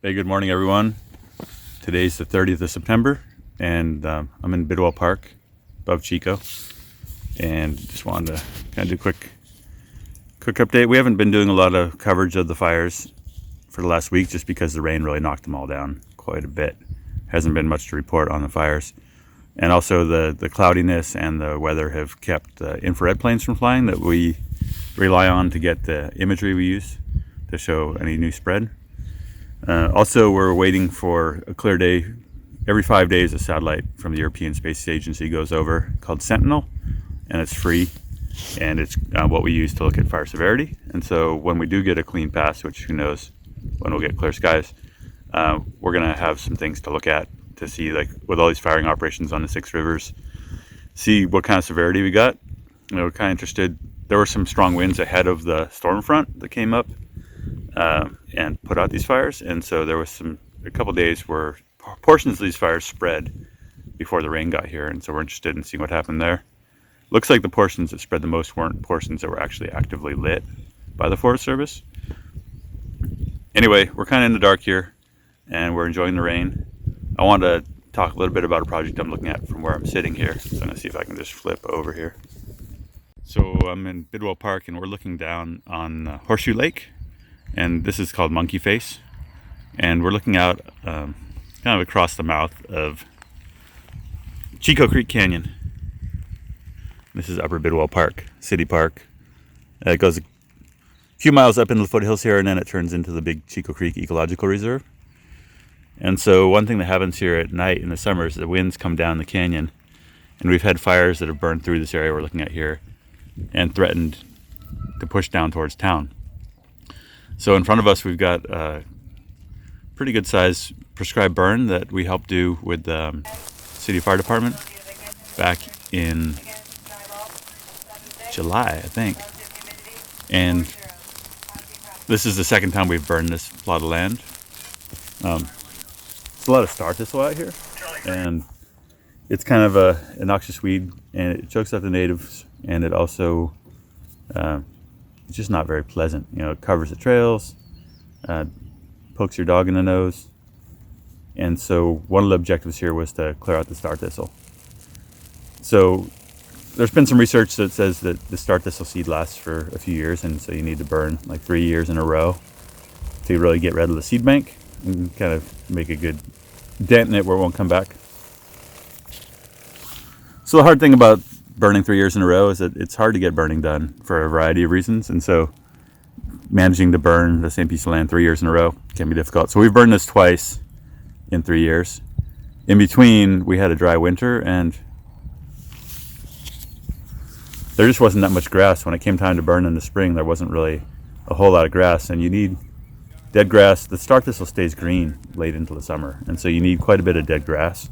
Hey, good morning, everyone. Today's the 30th of September, and I'm in Bidwell Park above Chico, and just wanted to kind of do a quick update. We haven't been doing a lot of coverage of the fires for the last week just because the rain really knocked them all down quite a bit. Hasn't been much to report on the fires. And also the cloudiness and the weather have kept infrared planes from flying that we rely on to get the imagery we use to show any new spread. Also, we're waiting for a clear day. Every 5 days, a satellite from the European Space Agency goes over called Sentinel, and it's free, and it's what we use to look at fire severity. And so when we do get a clean pass, which who knows when we'll get clear skies, we're going to have some things to look at to see, like with all these firing operations on the 6 rivers, see what kind of severity we got. We're kind of interested. There were some strong winds ahead of the storm front that came up and put out these fires, and so there was a couple days where portions of these fires spread before the rain got here, and so we're interested in seeing what happened there. Looks like the portions that spread the most weren't portions that were actually actively lit by the Forest Service. Anyway, we're kind of in the dark here, and we're enjoying the rain. I want to talk a little bit about a project I'm looking at from where I'm sitting here, so I'm going to see if I can just flip over here. So I'm in Bidwell Park, and we're looking down on Horseshoe Lake, and this is called Monkey Face, and we're looking out kind of across the mouth of Chico Creek Canyon. This is Upper Bidwell Park, City Park. It goes a few miles up into the foothills here, and then it turns into the big Chico Creek Ecological Reserve. And so one thing that happens here at night in the summer is the winds come down the canyon, and we've had fires that have burned through this area we're looking at here and threatened to push down towards town. So in front of us, we've got a pretty good size prescribed burn that we helped do with the City Fire Department back in July, I think. And this is the second time we've burned this plot of land. There's a lot of star thistle out here, and it's kind of a noxious weed, and it chokes out the natives, and it also it's just not very pleasant. You know, it covers the trails, pokes your dog in the nose. And so one of the objectives here was to clear out the star thistle. So there's been some research that says that the star thistle seed lasts for a few years, and so you need to burn like 3 years in a row to really get rid of the seed bank and kind of make a good dent in it where it won't come back. So the hard thing about burning 3 years in a row is that it's hard to get burning done for a variety of reasons, and so managing to burn the same piece of land 3 years in a row can be difficult. So we've burned this twice in 3 years. In between, we had a dry winter, and there just wasn't that much grass. When it came time to burn in the spring, there wasn't really a whole lot of grass, and you need dead grass. The star thistle stays green late into the summer, and so you need quite a bit of dead grass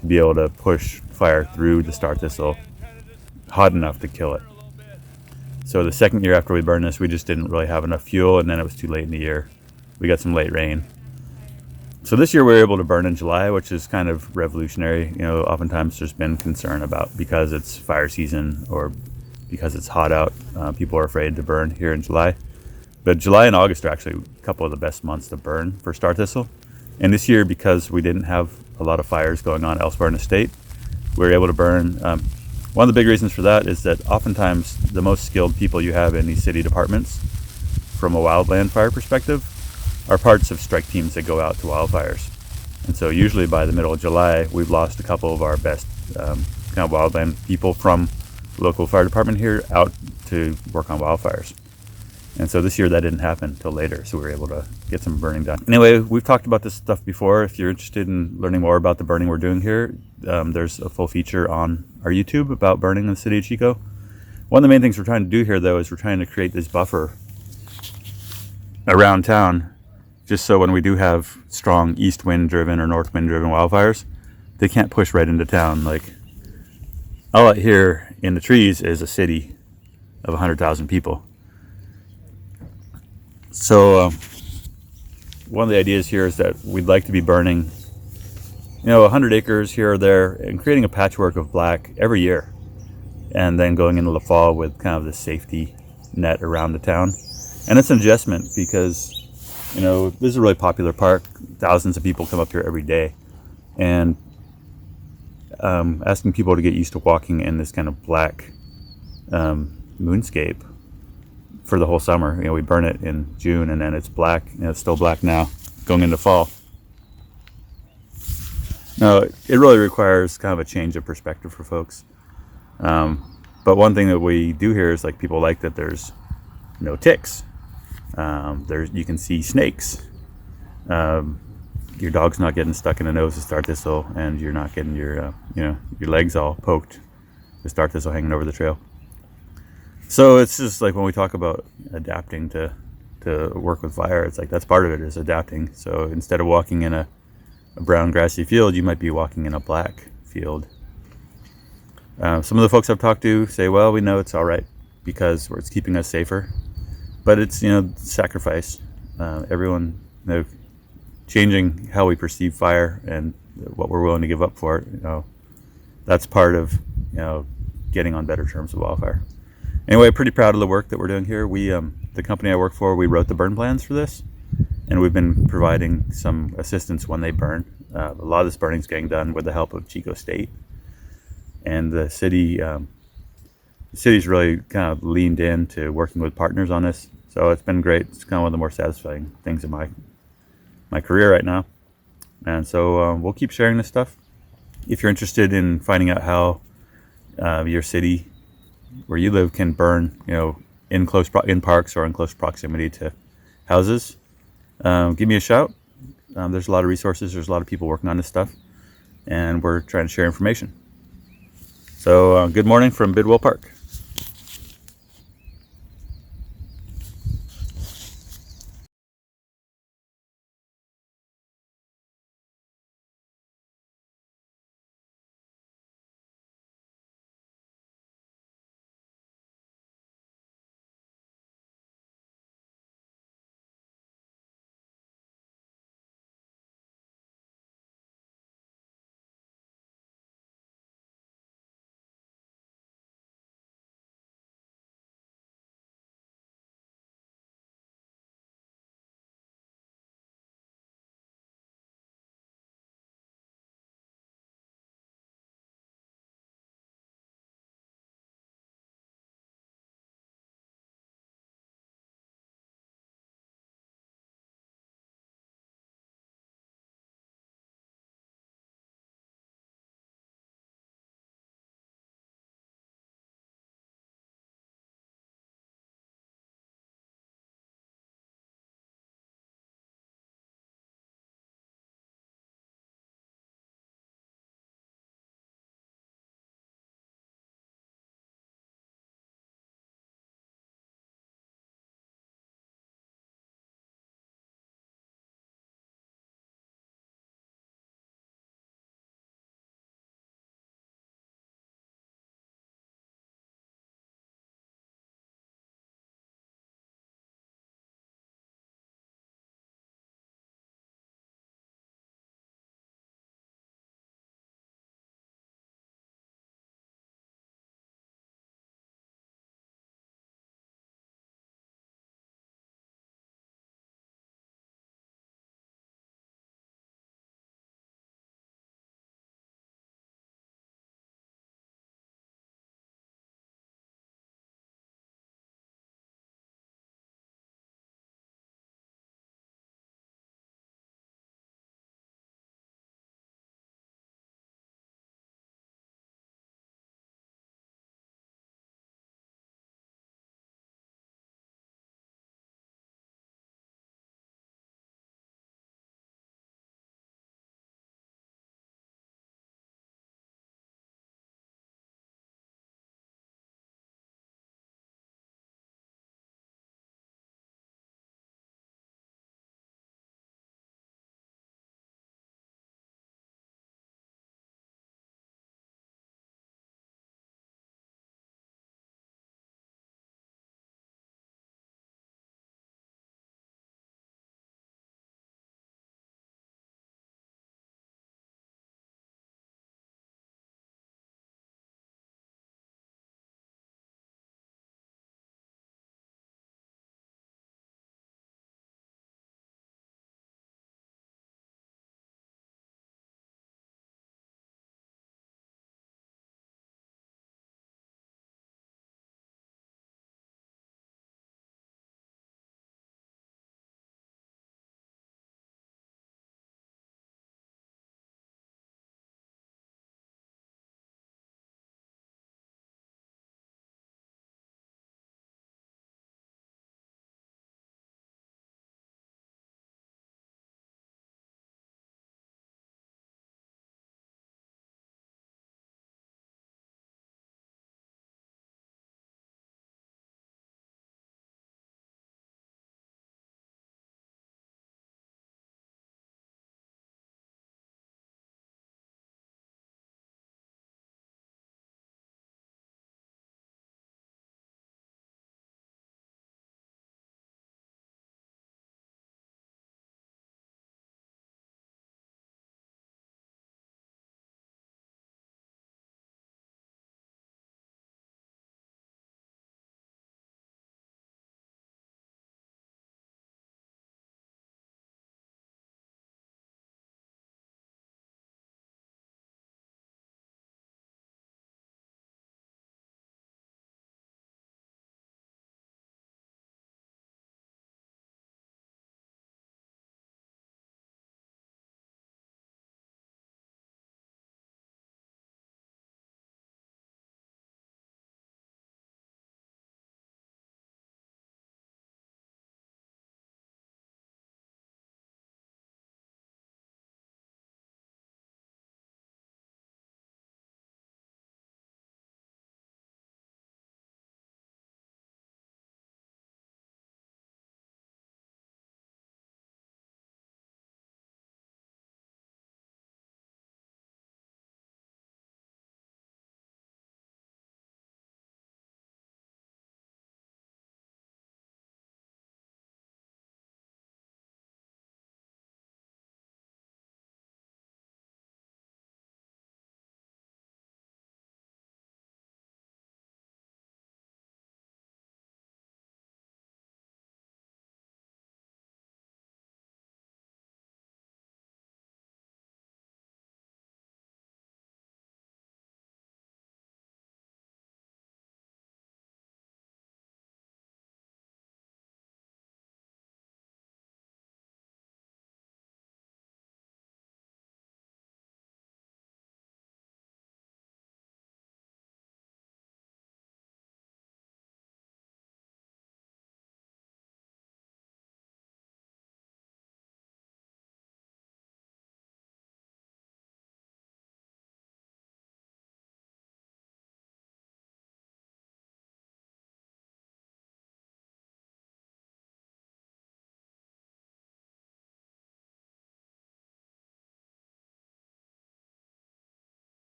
to be able to push fire through the star thistle hot enough to kill it. So the second year after we burned this, we just didn't really have enough fuel, and then it was too late in the year. We got some late rain. So this year we were able to burn in July, which is kind of revolutionary. You know, oftentimes there's been concern about, because it's fire season or because it's hot out, people are afraid to burn here in July. But July and August are actually a couple of the best months to burn for star thistle. And this year, because we didn't have a lot of fires going on elsewhere in the state, we were able to burn. One of the big reasons for that is that oftentimes the most skilled people you have in these city departments, from a wildland fire perspective, are parts of strike teams that go out to wildfires. And so usually by the middle of July, we've lost a couple of our best kind of wildland people from the local fire department here out to work on wildfires. And so this year that didn't happen until later, so we were able to get some burning done. Anyway, we've talked about this stuff before. If you're interested in learning more about the burning we're doing here, there's a full feature on our YouTube about burning in the city of Chico. One of the main things we're trying to do here, though, is we're trying to create this buffer around town, just so when we do have strong east wind driven or north wind driven wildfires, they can't push right into town. Like, all out here in the trees is a city of 100,000 people. So one of the ideas here is that we'd like to be burning, 100 acres here or there and creating a patchwork of black every year, and then going into the fall with kind of the safety net around the town. And it's an adjustment because This is a really popular park. Thousands of people come up here every day, and asking people to get used to walking in this kind of black moonscape for the whole summer. We burn it in June, and then it's black. It's still black now, going into fall. Now, it really requires kind of a change of perspective for folks. But one thing that we do here is people like that there's no ticks. You can see snakes. Your dog's not getting stuck in the nose of star thistle, and you're not getting your legs all poked with star thistle hanging over the trail. So it's just when we talk about adapting to work with fire, it's that's part of it, is adapting. So instead of walking in a brown grassy field, you might be walking in a black field. Some of the folks I've talked to say, well, we know it's all right because it's keeping us safer, but it's sacrifice. Everyone changing how we perceive fire and what we're willing to give up for it. That's part of getting on better terms with wildfire. Anyway, pretty proud of the work that we're doing here. We the company I work for, we wrote the burn plans for this, and we've been providing some assistance when they burn. A lot of this burning is getting done with the help of Chico State, and the city's really kind of leaned into working with partners on this. So it's been great. It's kind of one of the more satisfying things in my career right now. And so we'll keep sharing this stuff. If you're interested in finding out how your city where you live can burn, in parks or in close proximity to houses, give me a shout. There's a lot of resources. There's a lot of people working on this stuff, and we're trying to share information. So good morning from Bidwell Park.